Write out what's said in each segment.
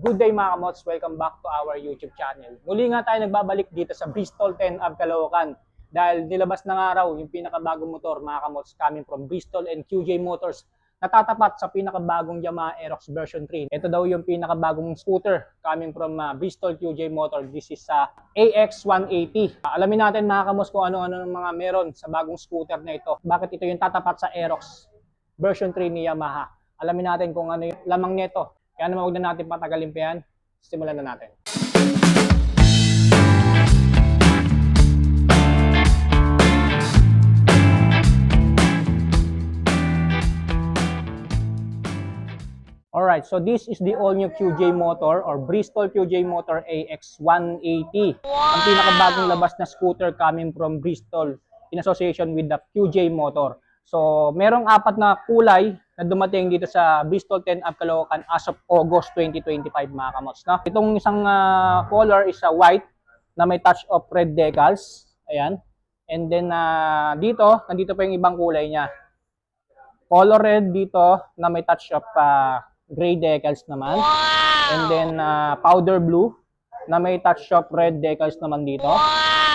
Good day mga kamots, welcome back to our YouTube channel. Muli nga tayo nagbabalik dito sa Bristol 10 Ave Caloocan dahil nilabas na nga raw yung pinakabagong motor mga kamots coming from Bristol and QJ Motors na tatapat sa pinakabagong Yamaha Aerox version 3. Ito daw yung pinakabagong scooter coming from Bristol QJ Motors. This is sa AX180. Alamin natin mga kamots kung ano-ano ng mga meron sa bagong scooter na ito. Bakit ito yung tatapat sa Aerox version 3 ni Yamaha. Alamin natin kung ano yung lamang nito. Kaya naman huwag na natin patagalin pa yan. Simulan na natin. Alright, so this is the all-new QJ motor or Bristol QJ motor AX180. Ang pinakabagong labas na scooter coming from Bristol in association with the QJ motor. So, merong apat na kulay na dumating dito sa Bristol 10 Ave Caloocan as of August 2025 mga kamots. No? Itong isang color is white na may touch of red decals. Ayan. And then nandito pa yung ibang kulay niya. Color red dito na may touch of gray decals naman. And then powder blue na may touch of red decals naman dito.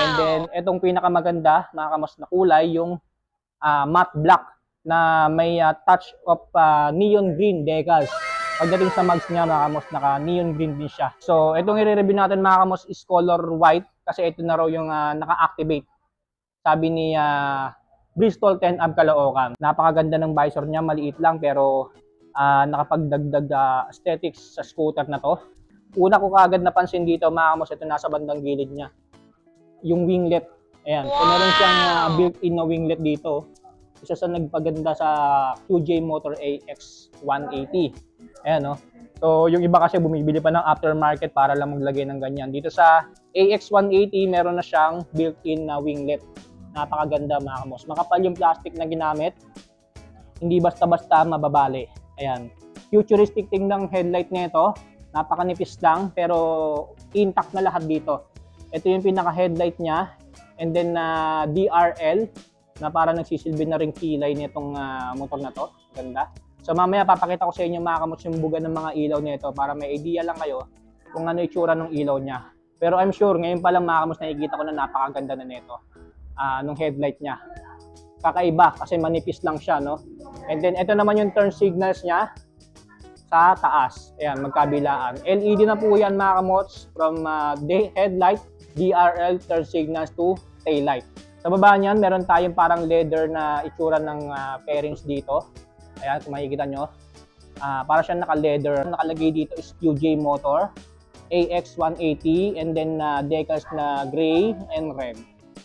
And then itong pinakamaganda mga kamots na kulay yung matte black na may touch of neon green decals. Pagdating sa mags niya mga kamos, naka neon green din siya. So itong i-review natin mga kamos is color white kasi ito na raw yung naka-activate. Sabi ni Bristol 10 Ave Caloocan. Napakaganda ng visor niya, maliit lang pero nakapagdagdag aesthetics sa scooter na to. Una ko kaagad napansin dito mga kamos, ito nasa bandang gilid niya. Yung winglet. Ayan. So meron siyang built-in na winglet dito. Isa sa nagpaganda sa QJ Motor AX180. Ayan, no? So, yung iba kasi bumibili pa ng aftermarket para lang maglagay ng ganyan. Dito sa AX180, meron na siyang built-in na winglet. Napakaganda mga kamos. Makapal yung plastic na ginamit. Hindi basta-basta mababali. Ayan. Futuristic tingnan ng headlight nito. Napakanipis lang pero intact na lahat dito. Ito yung pinaka-headlight niya. And then DRL na para nagsisilbi na ring kilay nitong motor na to. Ganda. So mamaya papakita ko sa inyo mga kamots yung buga ng mga ilaw nito para may idea lang kayo kung ano itsura ng ilaw niya. Pero I'm sure ngayon pa lang mga kamots nakikita ko na napakaganda na nito nung headlight niya. Kakaiba kasi manipis lang siya, no? And then ito naman yung turn signals niya sa taas. Ayan, magkabilaan. LED na po yan mga kamots from headlight, DRL, turn signals to taillight. Sa baba niyan, meron tayong parang leather na itsura ng fairings dito. Ayan, kung makikita nyo. Para siyang naka-leather. Nakalagay dito is QJ Motor, AX180, and then decals na gray and red.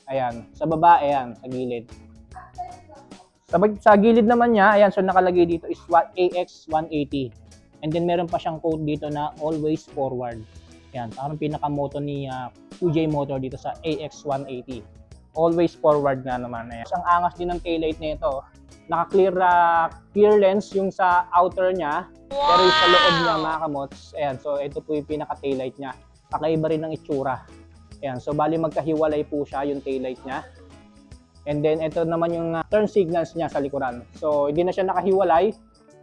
Ayan, sa baba, ayan, sa gilid. Sa gilid naman niya, ayan, so nakalagay dito is AX180. And then meron pa siyang code dito na always forward. Ayan, parang pinaka-moto ni QJ Motor dito sa AX180. Always forward nga naman. Ayan. Ang angas din ng taillight nito. Naka-clear lens yung sa outer niya. Pero yung sa loob niya mga kamots. Ayan, so ito po yung pinaka-taillight niya. Kakaiba rin ng itsura. Ayan, so bali magkahiwalay po siya yung taillight niya. And then ito naman yung turn signals niya sa likuran. So hindi na siya nakahiwalay.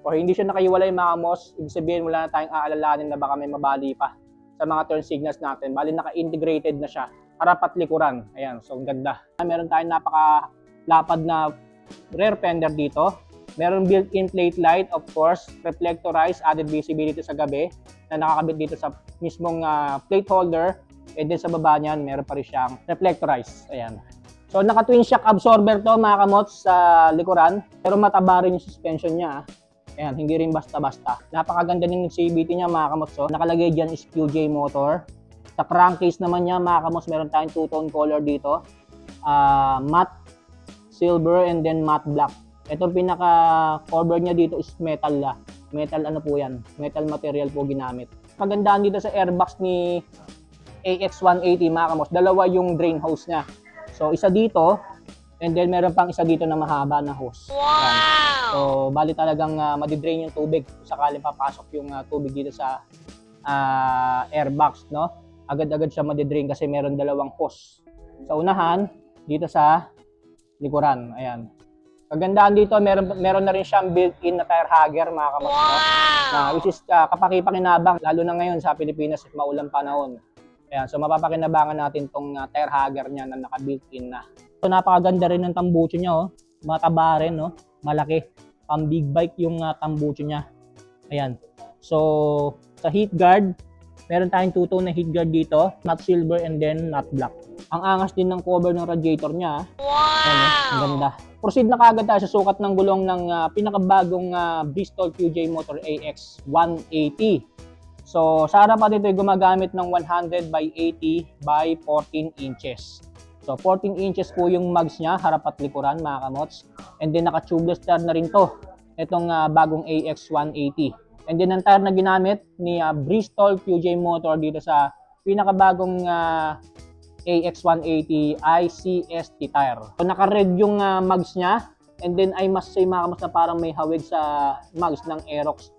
O hindi siya nakahiwalay mga kamots. Ibig sabihin wala na tayong aalalahanin na baka may mabali pa sa mga turn signals natin. Bali naka-integrated na siya. Harap at likuran. Ayan, so ang ganda. Meron tayong napakalapad na rear fender dito. Meron built-in plate light, of course, reflectorized, added visibility sa gabi na nakakabit dito sa mismong plate holder. And then sa baba niyan, meron pa rin siyang reflectorized. Ayan. So naka-twin shock absorber to mga kamots sa likuran. Pero mataba rin yung suspension niya. Ayan, hindi rin basta-basta. Napakaganda din ng CVT niya mga kamots. So, nakalagay dyan is QJ Motor. Sa crankcase naman niya mga kamos, meron tayong two-tone color dito. Matte silver and then matte black. Ito pinaka-cover niya dito is metal la. Metal ano po yan? Metal material po ginamit. Pagandaan dito sa airbox ni AX180 mga kamos, dalawa yung drain hose niya. So isa dito and then meron pang isa dito na mahaba na hose. Yan. So bali talagang madidrain yung tubig sakaling papasok yung tubig dito sa airbox, no? Agad-agad siya madidrain kasi meron dalawang hose. Sa unahan, dito sa likuran. Ayan. Kagandahan dito, meron na rin siyang built-in na tire hugger mga kamots, no? Na which is kapakipakinabang lalo na ngayon sa Pilipinas at maulang panahon. Ayan, so mapapakinabangan natin tong tire hugger niya na naka-built-in na. So napakaganda rin ng tambucho niya, oh. Mataba rin, no? Malaki. Pang big bike yung tambucho niya. Ayan. So sa heat guard, meron tayong two-tone na heat guard dito, matte silver and then matte black. Ang angas din ng cover ng radiator niya. Wow! Ayan, ang ganda. Proceed na kagad tayo sa sukat ng gulong ng pinakabagong Bristol QJ Motor AX 180. So sa harapan dito ay gumagamit ng 100 by 80 by 14 inches. So 14 inches po yung mugs niya, harap at likuran mga kamots. And then naka-tubeless tire na rin to, itong bagong AX 180. And then ang tire na ginamit ni Bristol QJ Motor dito sa pinakabagong AX 180 ICST tire. So naka-red yung mugs niya, and then I must say mga kamots na parang may hawig sa mugs ng Aerox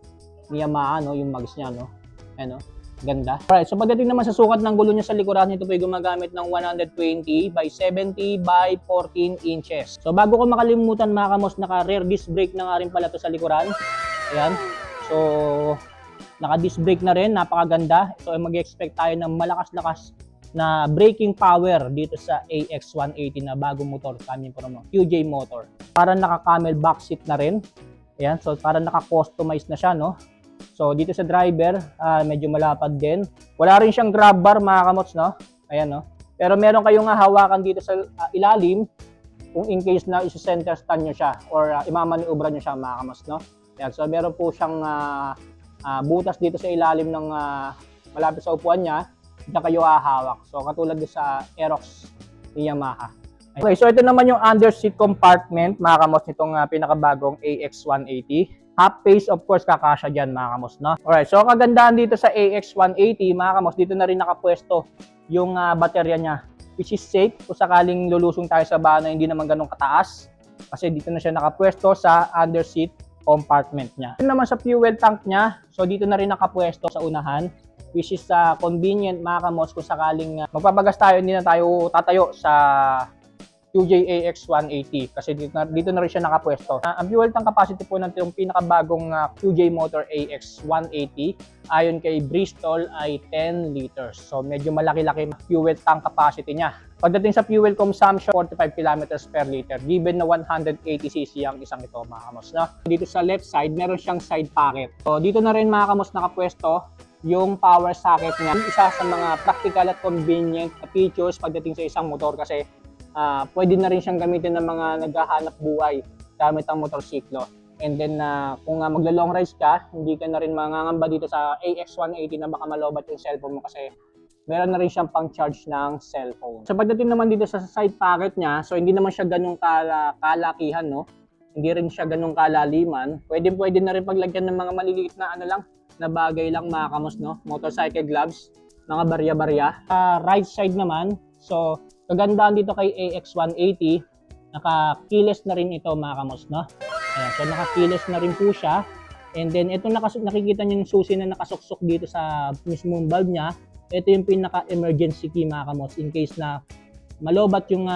ni Yamaha, no, yung mugs niya, no. Ano, ganda. Alright, so pagdating naman sa sukat ng gulo niya sa likuran, ito po ay gumagamit ng 120 by 70 by 14 inches. So bago ko makalimutan mga kamos, naka-rear disc brake na nga rin pala to sa likuran. Ayan. So naka-disc brake na rin, napakaganda. So mag-expect tayo ng malakas-lakas na braking power dito sa AX 180 na bagong motor coming from QJ Motor. Parang naka-camel back seat na rin. Ayan, so parang naka-customize na siya, no? So dito sa driver, medyo malapad din. Wala rin siyang grab bar mga kamots, no? Ayan, no? Pero meron kayong hawakan dito sa ilalim kung in case na isi-center stand nyo siya or imamaniobra nyo siya mga kamots, no? Ayan, so meron po siyang butas dito sa ilalim ng malapit sa upuan niya. Diyan kayo hahawak. So katulad sa Aerox ni Yamaha. Okay, so ito naman yung under seat compartment mga kamos nitong pinakabagong AX 180. Half face, of course, kakasya dyan mga kamos, no? Alright, so kagandahan dito sa AX 180 mga kamos, dito na rin nakapwesto yung baterya niya, which is safe kung sakaling lulusong tayo sa bahay na hindi naman ganun kataas, kasi dito na siya nakapwesto sa under seat compartment niya. Ito naman sa fuel tank niya, so dito na rin nakapwesto sa unahan, which is convenient mga kamos kung sakaling magpapagas tayo, hindi na tayo tatayo sa QJ AX 180 kasi dito na rin siya nakapwesto. Ang fuel tank capacity po ng itong pinakabagong QJ Motor AX 180 ayon kay Bristol ay 10 liters. So medyo malaki-laki fuel tank capacity niya. Pagdating sa fuel consumption, 45 kilometers per liter, given na 180cc ang isang ito mga kamos. No? Dito sa left side, meron siyang side pocket. So dito na rin mga kamos nakapwesto yung power socket niya. Isa sa mga practical at convenient features pagdating sa isang motor kasi pwede na rin siyang gamitin ng mga naghahanap buhay gamit ang motorsiklo. And then kung magla-long rides ka, hindi ka na rin mangangamba dito sa AX180 na baka malobat yung cellphone mo kasi meron na rin siyang pang-charge ng cellphone. So pagdating naman dito sa side pocket niya, so hindi naman siya ganung kalakihan, no? Hindi rin siya ganung kalaliman. Pwede na rin paglagyan ng mga maliliit na na bagay lang mga kamos, no? Motorcycle gloves, mga barya-barya. Right side naman, so kagandahan dito kay AX180, naka-keyless na rin ito mga kamos, no? Ayan, so naka-keyless na rin po siya. And then ito nakikita niyo yung susi na nakasuksok dito sa mismong valve niya. Ito yung pinaka-emergency key mga kamos in case na malobat yung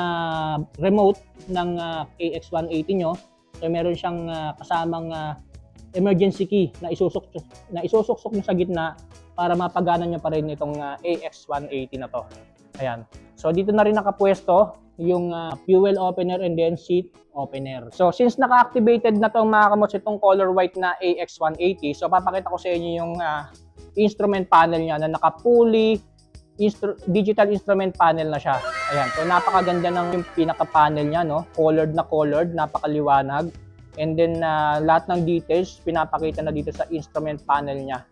remote ng AX180 nyo. So meron siyang kasamang emergency key na isusok nyo sa gitna para mapagana nyo pa rin itong AX180 na to. Ayan. So dito na rin nakapwesto yung fuel opener and then seat opener. So since naka-activated na itong mga kamos itong color white na AX180, so papakita ko sa inyo yung instrument panel niya na naka-fully digital instrument panel na siya. Ayan. So napakaganda ng yung pinaka-panel niya, no? Colored, napakaliwanag. And then lahat ng details pinapakita na dito sa instrument panel niya.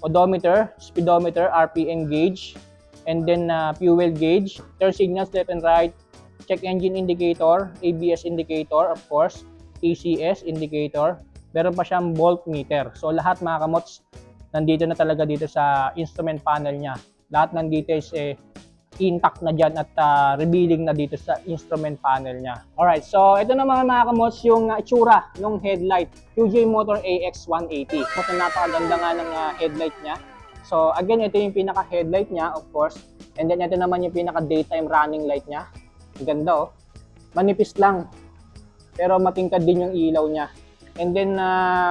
Odometer, speedometer, RPM gauge, and then fuel gauge, turn signals left and right, check engine indicator, ABS indicator, of course, ECS indicator. Meron pa siyang voltmeter. So lahat mga kamots nandito na talaga dito sa instrument panel niya. Lahat ng details intact na dyan at revealing na dito sa instrument panel niya. Alright, so ito naman mga kamots yung itsura ng headlight QJ Motor AX180. So napakaganda nga ng headlight niya. So again, ito yung pinaka headlight niya, of course. And then ito naman yung pinaka daytime running light niya. Ang ganda, oh. Manipis lang. pero matingkad din yung ilaw niya. And then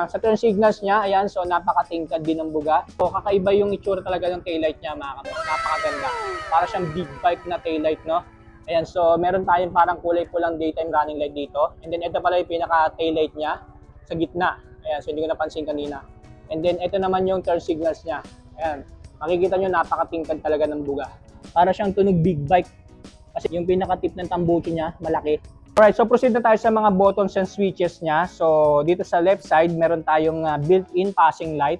sa turn signals niya, ayan, so napakatingkad din ng buga. So kakaiba yung itsura talaga ng taillight niya, mga kamos. Napakaganda. Para siyang big bike na taillight, no? Ayan, so meron tayong parang kulay pulang daytime running light dito. And then ito pala yung pinaka taillight niya sa gitna. Ayan, so hindi ko napansin kanina. And then ito naman yung turn signals niya. Ayan, makikita nyo napakatingkad talaga ng buga. Para siyang tunog big bike. Kasi yung pinaka-tip ng tambucho niya, malaki. Alright, so proceed na tayo sa mga buttons and switches niya. So dito sa left side, meron tayong built-in passing light,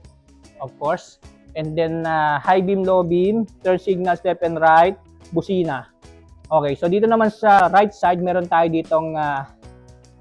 of course. And then high beam, low beam, turn signals left and right, busina. Okay, so dito naman sa right side, meron tayo ditong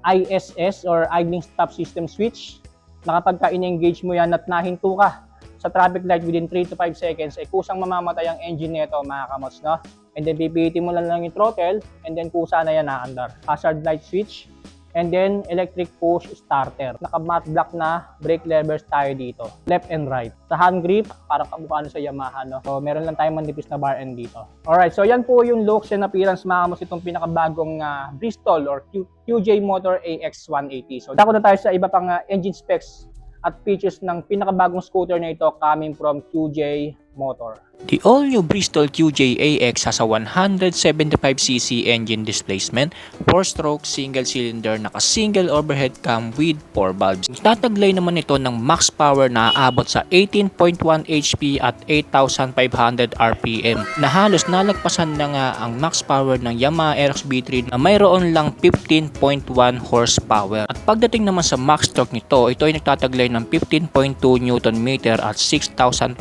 ISS or idling stop system switch. Na kapag in-engage mo yan at nahinto ka sa traffic light within 3 to 5 seconds, ay kusang mamamatay ang engine nito, mga kamots, no? And then pipihitin mo lang yung throttle, and then kusa na yan naandar. Hazard light switch, and then electric push starter. Naka-matte black na brake levers tayo dito, left and right. Sa hand grip, parang kamukha sa Yamaha, no? So meron lang tayong manipis na bar end dito. Alright, so yan po yung looks and appearance, mga kamots, itong pinakabagong Bristol or QJ Motor AX180. So dako na tayo sa iba pang engine specs at features ng pinakabagong scooter na ito coming from QJ Motor. The all-new Bristol QJ AX has a 175cc engine displacement, 4-stroke single-cylinder naka-single overhead cam with 4 valves. Tataglay naman ito ng max power na aabot sa 18.1 HP at 8,500 RPM na halos nalagpasan na nga ang max power ng Yamaha Aerox B3 na mayroon lang 15.1 horsepower. At pagdating naman sa max torque nito, ito ay nagtataglay ng 15.2 Nm at 6,500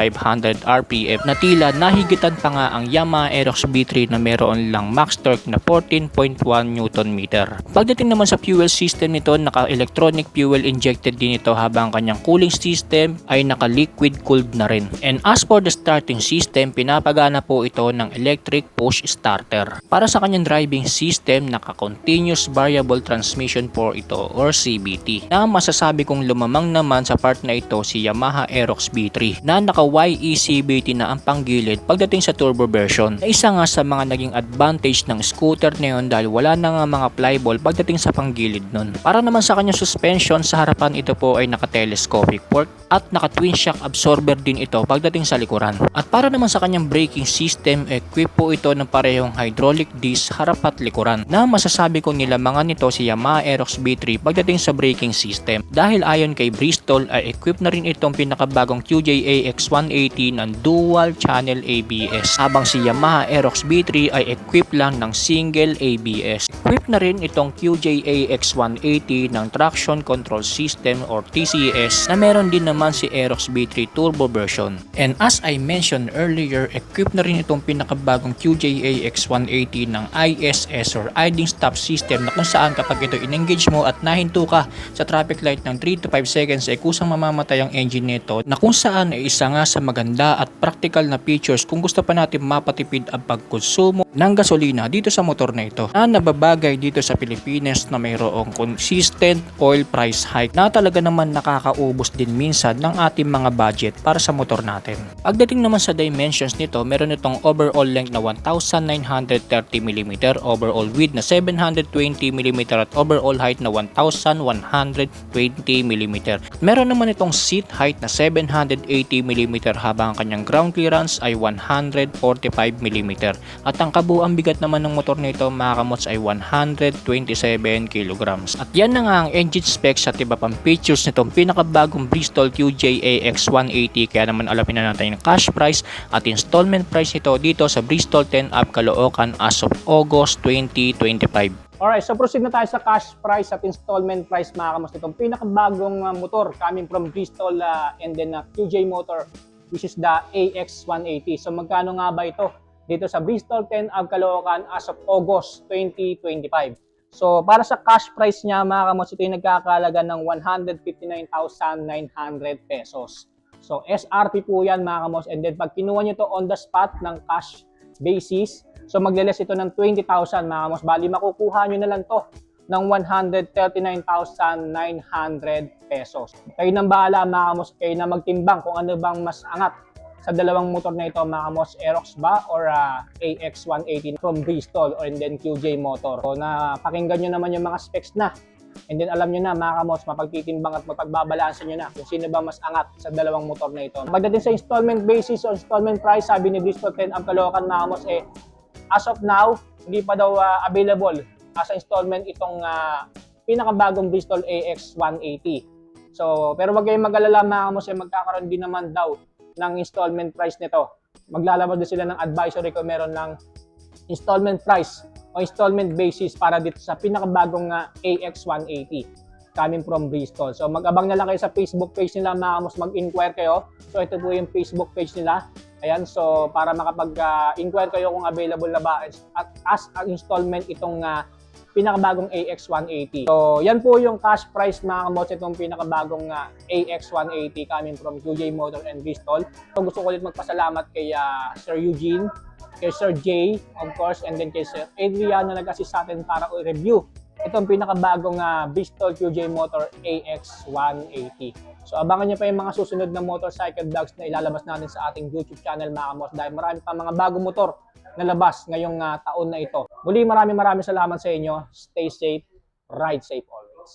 RPM na tila nahigitan pa nga ang Yamaha Aerox B3 na meron lang max torque na 14.1 Nm. Pagdating naman sa fuel system nito, naka-electronic fuel injected din ito habang kanyang cooling system ay naka-liquid cooled na rin. And as for the starting system, pinapagana po ito ng electric push starter. Para sa kanyang driving system, naka-continuous variable transmission po ito or CVT. Na masasabi kong lumamang naman sa part na ito si Yamaha Aerox B3 na naka-YE CVT na ang panggilid pagdating sa turbo version. Na isa nga sa mga naging advantage ng scooter na yun dahil wala na nga mga flyball pagdating sa panggilid nun. Para naman sa kanyang suspension, sa harapan ito po ay naka-telescopic fork at naka-twin shock absorber din ito pagdating sa likuran. At para naman sa kanyang braking system, equip po ito ng parehong hydraulic disc harap at likuran na masasabi kong nilamangan nito si Yamaha Aerox B3 pagdating sa braking system. Dahil ayon kay Bristol ay equip na rin itong pinakabagong QJ AX180 ng dual channel ABS, habang si Yamaha Aerox B3 ay equip lang ng single ABS. Equip na rin itong QJ AX180 ng traction control system or TCS na meron din naman si Aerox B3 turbo version. And as I mentioned earlier, equip na rin itong pinakabagong QJ AX180 ng ISS or idling stop system na kung saan kapag ito in-engage mo at nahinto ka sa traffic light ng 3 to 5 seconds ay kusang mamamatay ang engine nito, na kung saan ay isa nga sa maganda at practical na features kung gusto pa natin mapatipid ang pagkonsumo ng gasolina dito sa motor na ito, na nababagay dito sa Pilipinas na mayroong consistent oil price hike na talaga naman nakakaubos din minsan ng ating mga budget para sa motor natin. Pagdating naman sa dimensions nito, meron itong overall length na 1,930mm, overall width na 720mm at overall height na 1,120mm. Meron naman itong seat height na 780mm habang ang kanyang ground clearance ay 145mm at ang kabuuang bigat naman ng motor nito, mga kamots, ay 127 kg. At yan na nga ang engine specs at iba pang features nitong pinakabagong Bristol QJ AX180. Kaya naman alamin na natin yung cash price at installment price nito dito sa Bristol 10 Up Caloocan as of August 2025. Alright, so proceed na tayo sa cash price at installment price, mga kamots, itong pinakabagong motor coming from Bristol and then QJ Motor, which is the AX180. So magkano nga ba ito dito sa Bristol 10 Ave Caloocan as of August 2025? So para sa cash price niya, mga kamots, ito yung nagkakalaga ng 159,900 pesos. So SRP po yan, mga kamots, and then pag kinuha nyo to on the spot ng cash basis, so magle-less ito ng 20,000, mga kamots. Bali makukuha nyo na lang to ng 139,900 pesos. Kayo nang bahala, mga kamots, kayo na magtimbang kung ano bang mas angat sa dalawang motor na ito, mga kamots, Aerox ba or AX180 from Bristol or and then QJ Motor. So napakinggan nyo naman yung mga specs na And then alam nyo na mga kamos, mapagtitimbang at mapagbabalansan nyo na kung sino ba mas angat sa dalawang motor na ito. Pagdating sa installment basis o installment price, sabi ni Bristol 10 Amp Caloocan mga kamos, as of now, hindi pa daw available as installment itong pinakabagong Bristol AX 180. So, pero wag kayong mag-alala mga kamos, magkakaroon din naman daw ng installment price nito. Maglalabas din sila ng advisory kung meron ng installment price o installment basis para dito sa pinakabagong AX180 coming from Bristol. So mag-abang na lang kayo sa Facebook page nila mga kamos, mag-inquire kayo. So ito po yung Facebook page nila. Ayan, so para makapag-inquire kayo kung available na ba at as an installment itong pinakabagong AX180. So yan po yung cash price mga kamos, itong pinakabagong AX180 coming from QJ Motor and Bristol. So gusto ko ulit magpasalamat kay Sir Eugene, kay Sir Jay, of course, and then kay Sir Adrian na nag-assist sa atin para i-review itong pinakabagong Bristol QJ Motor AX180. So abangan nyo pa yung mga susunod na motorcycle vlogs na ilalabas natin sa ating YouTube channel mga kamos dahil marami pa mga bagong motor na labas ngayong taon na ito. Muli maraming salamat sa inyo. Stay safe, ride safe always.